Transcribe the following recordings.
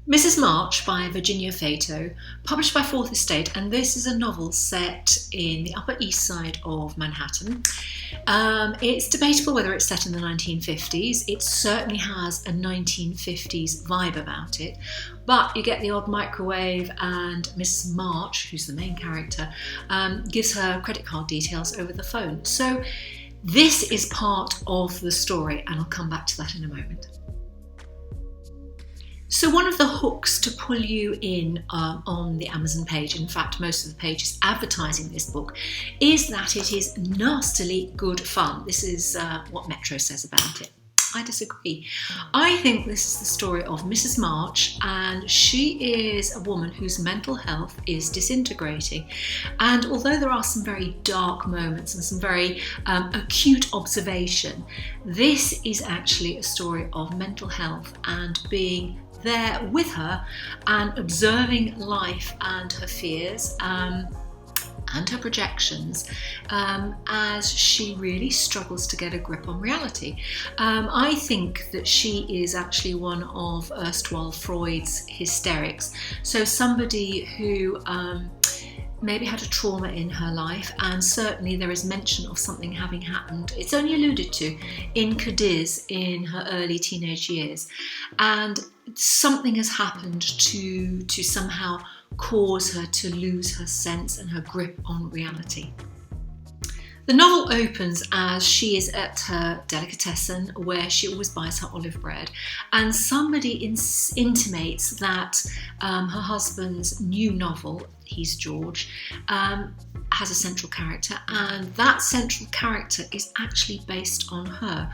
Mrs. March by Virginia Feito, published by Fourth Estate, and this is a novel set in the Upper East Side of Manhattan. It's debatable whether it's set in the 1950s. It certainly has a 1950s vibe about it, but you get the odd microwave, and Mrs. March, who's the main character, gives her credit card details over the phone. So this is part of the story, and I'll come back to that in a moment. So one of the hooks to pull you in on the Amazon page, in fact most of the page is advertising this book, is that it is nastily good fun. This is what Metro says about it. I disagree. I think this is the story of Mrs. March, and she is a woman whose mental health is disintegrating. And although there are some very dark moments and some very acute observation, this is actually a story of mental health and being there with her and observing life and her fears and her projections as she really struggles to get a grip on reality. I think that she is actually one of erstwhile Freud's hysterics. So somebody who maybe had a trauma in her life, and certainly there is mention of something having happened, it's only alluded to, in Cadiz in her early teenage years, and something has happened to somehow cause her to lose her sense and her grip on reality. The novel opens as she is at her delicatessen, where she always buys her olive bread, and somebody intimates that her husband's new novel, he's George, has a central character, and that central character is actually based on her.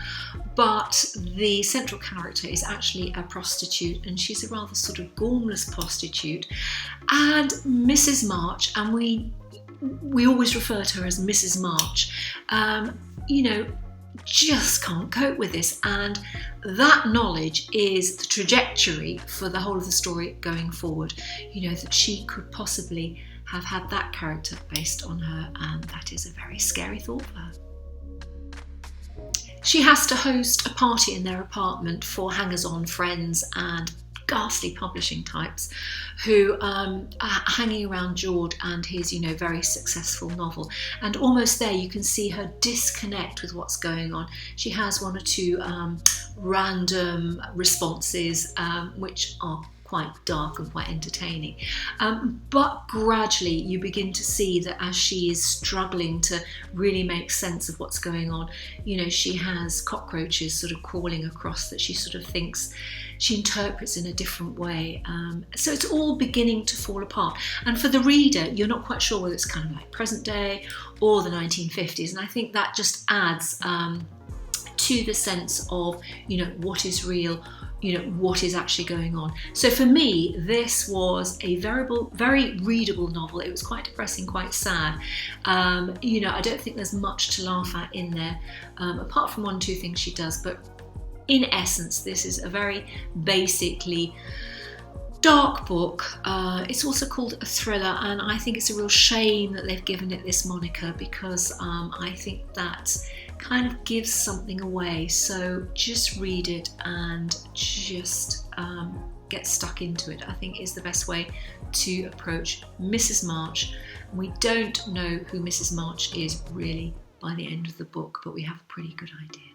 But the central character is actually a prostitute, and she's a rather sort of gormless prostitute. And Mrs. March, and we always refer to her as Mrs. March, just can't cope with this, and that knowledge is the trajectory for the whole of the story going forward. That she could possibly have had that character based on her, and that is a very scary thought for her. She has to host a party in their apartment for hangers-on friends and ghastly publishing types who are hanging around George and his, very successful novel. And almost there you can see her disconnect with what's going on. She has one or two random responses which are quite dark and quite entertaining. But gradually you begin to see that as she is struggling to really make sense of what's going on, she has cockroaches sort of crawling across that she sort of thinks she interprets in a different way. So it's all beginning to fall apart. And for the reader, you're not quite sure whether it's kind of like present day or the 1950s. And I think that just adds to the sense of, what is real, what is actually going on. So for me, this was a very readable novel. It was quite depressing, quite sad. I don't think there's much to laugh at in there, apart from one or two things she does. But in essence, this is a very basically dark book. It's also called a thriller, and I think it's a real shame that they've given it this moniker, because I think that kind of gives something away. So just read it and just get stuck into it, I think is the best way to approach Mrs. March. We don't know who Mrs. March is really by the end of the book, but we have a pretty good idea.